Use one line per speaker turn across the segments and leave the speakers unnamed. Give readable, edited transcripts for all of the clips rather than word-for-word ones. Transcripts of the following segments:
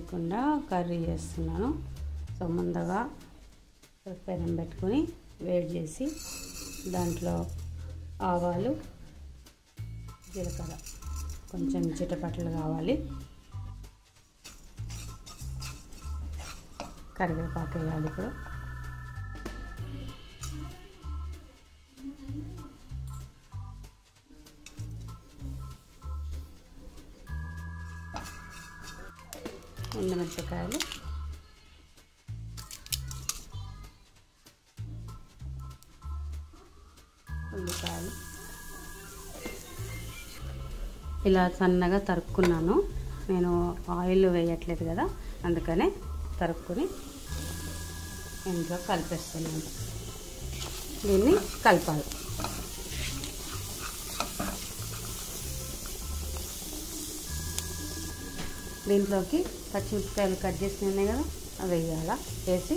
లేకుండా కర్రీ చేస్తున్నాను. సో ముందుగా పెనం పెట్టుకొని వేడి చేసి దాంట్లో ఆవాలు, జీలకర్ర కొంచెం చిటపటలు కావాలి. కరివేపాకు వేయాలి. ఇప్పుడు ఎండుమిరపకాయలు, ఉల్లిపాయలు ఇలా సన్నగా తరుక్కున్నాను. నేను ఆయిల్ వేయట్లేదు కదా, అందుకనే తరుక్కుని ఇంట్లో కలిపేస్తున్నాను. దీన్ని కలపాలి. దీంట్లోకి పచ్చిమిరపకాయలు కట్ చేసి ఉన్నాయి కదా, అవి వేయాలి. వేసి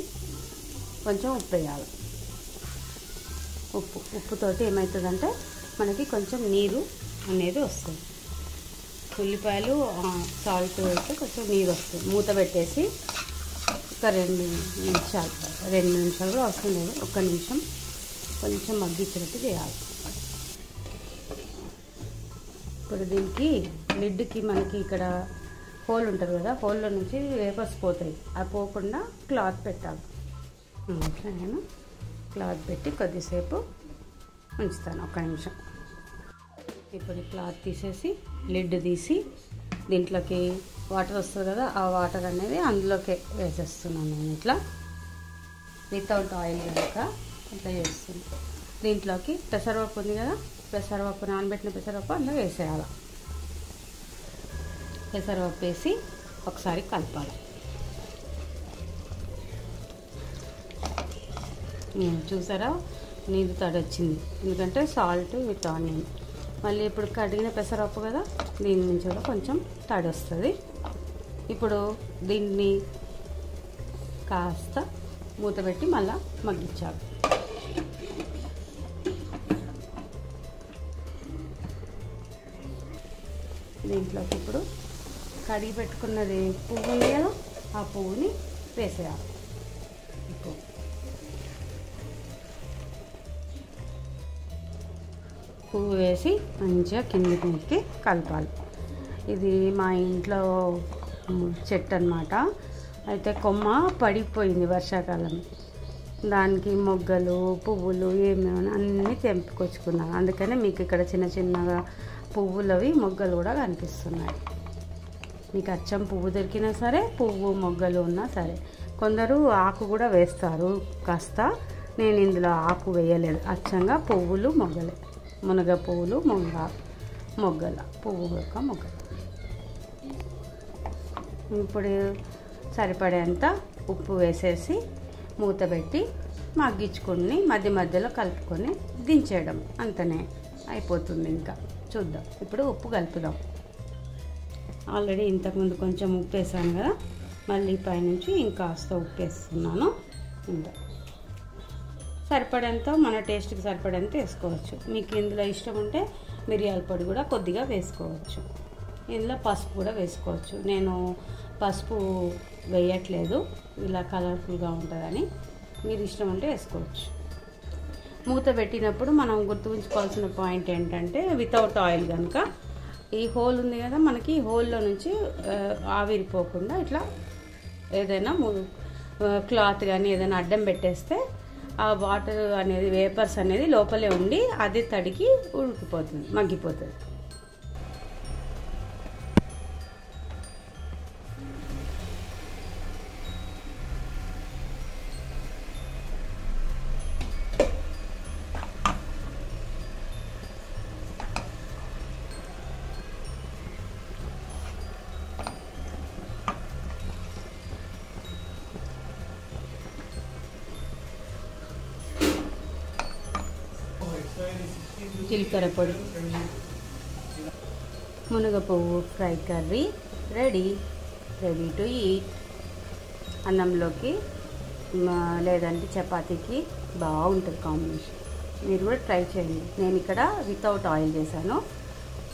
కొంచెం ఉప్పు వేయాలి. ఉప్పుతోటి ఏమవుతుందంటే మనకి కొంచెం నీరు అనేది వస్తుంది. ఉల్లిపాయలు సాల్ట్ వేస్తే కొంచెం నీరు వస్తుంది. మూత పెట్టేసి ఒక 2 నిమిషాలు కూడా అవసరం లేదు, 1 నిమిషం కొంచెం మగ్గించినట్టు చేయాలి. ఇప్పుడు దీనికి లిడ్కి మనకి ఇక్కడ హోల్ ఉంటుంది కదా, హోల్లో నుంచి వేపర్స్ పోతాయి. అది పోకుండా క్లాత్ పెట్టాలి. ఇట్లా నేను క్లాత్ పెట్టి కొద్దిసేపు ఉంచుతాను, 1 నిమిషం. ఇప్పుడు క్లాత్ తీసేసి లిడ్ తీసి దీంట్లోకి వాటర్ వస్తుంది కదా, ఆ వాటర్ అనేది అందులోకి వేసేస్తున్నాను నేను. ఇట్లా వితౌట్ ఆయిల్ కనుక ఇట్లా చేస్తున్నాను. దీంట్లోకి పెసరపప్పు ఉంది కదా, పెసరపప్పు నానబెట్టిన పెసరపప్పు అందులో వేసేయాలి. పెసరపప్పు వేసి ఒకసారి కలపాలి. చూసారా, నీరు తడి వచ్చింది, ఎందుకంటే సాల్ట్ విత్ ఆనియన్. మళ్ళీ ఇప్పుడు కడిగిన పెసరపప్పు కదా, దీని నుంచి కూడా కొంచెం తడి వస్తుంది. ఇప్పుడు దీన్ని కాస్త మూత పెట్టి మళ్ళీ మగ్గించాలి. దీంట్లోకి ఇప్పుడు కడిగి పెట్టుకున్నది పువ్వు ఉంది కదా, ఆ పువ్వుని వేసేయాలి. పువ్వు వేసి మంచిగా కిందికి మీదకి కలపాలి. ఇది మా ఇంట్లో చెట్టు అన్నమాట. అయితే కొమ్మ పడిపోయింది వర్షాకాలం. దానికి మొగ్గలు, పువ్వులు ఏమేమి అన్నీ తెంపుకొచ్చుకున్నాను. అందుకనే మీకు ఇక్కడ చిన్న చిన్నగా పువ్వులవి మొగ్గలు కూడా కనిపిస్తున్నాయి. మీకు అచ్చం పువ్వు దొరికినా సరే, పువ్వు మొగ్గలు ఉన్నా సరే. కొందరు ఆకు కూడా వేస్తారు కాస్త. నేను ఇందులో ఆకు వేయలేదు, అచ్చంగా పువ్వులు మొగ్గలే. మునగ పువ్వులు, మొగ్గల పువ్వు యొక్క మొగ్గలు. ఇప్పుడు సరిపడేంత ఉప్పు వేసేసి మూత పెట్టి మగ్గించుకొని మధ్య మధ్యలో కలుపుకొని దించేయడం, అంతనే అయిపోతుంది. ఇంకా చూద్దాం. ఇప్పుడు ఉప్పు కలుపుదాం. ఆల్రెడీ ఇంతకుముందు కొంచెం ఉప్పు వేసాను కదా, మళ్ళీ పైనుంచి ఇంకాస్త ఉప్పు వేస్తున్నాను. ఇంత సరిపడేంత, మన టేస్ట్కి సరిపడేంత వేసుకోవచ్చు. మీకు ఇందులో ఇష్టం ఉంటే మిరియాల పొడి కూడా కొద్దిగా వేసుకోవచ్చు. ఇందులో పసుపు కూడా వేసుకోవచ్చు. నేను పసుపు వేయట్లేదు, ఇలా కలర్ఫుల్గా ఉంటుందని. మీరు ఇష్టం ఉంటే వేసుకోవచ్చు. మూత పెట్టినప్పుడు మనం గుర్తుంచుకోవాల్సిన పాయింట్ ఏంటంటే, వితౌట్ ఆయిల్ కనుక ఈ హోల్ ఉంది కదా మనకి, ఈ హోల్లో నుంచి ఆవిరిపోకుండా ఇట్లా ఏదైనా క్లాత్ కానీ ఏదైనా అడ్డం పెట్టేస్తే ఆ వాటర్ అనేది, వేపర్స్ అనేది లోపలే ఉండి అది తడికి ఉడికిపోతుంది, మగ్గిపోతుంది. జీలకర్ర పొడి, మునగ పువ్వు fry curry ready to eat. అన్నంలోకి లేదంటే చపాతీకి బాగుంటుంది కాంబినేషన్. మీరు కూడా ట్రై చేయండి. నేను ఇక్కడ వితౌట్ ఆయిల్ చేశాను.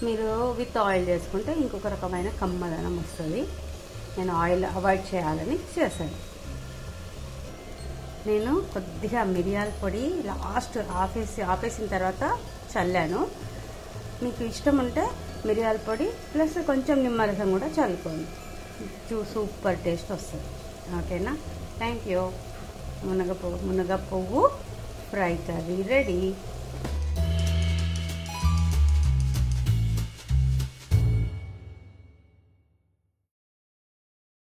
మీరు విత్ ఆయిల్ చేసుకుంటే ఇంకొక రకమైన కమ్మదనం వస్తుంది. నేను ఆయిల్ అవాయిడ్ చేయాలని చేశాను. నేను కొద్దిగా మిరియాల పొడి లాస్ట్ ఆపేసిన తర్వాత చల్లాను. మీకు ఇష్టం ఉంటే మిరియాల పొడి ప్లస్ కొంచెం నిమ్మరసం కూడా చల్లుకోండి, సూపర్ టేస్ట్ వస్తుంది. ఓకేనా? Thank you. మునగ పువ్వు ఫ్రై కర్రీ రెడీ.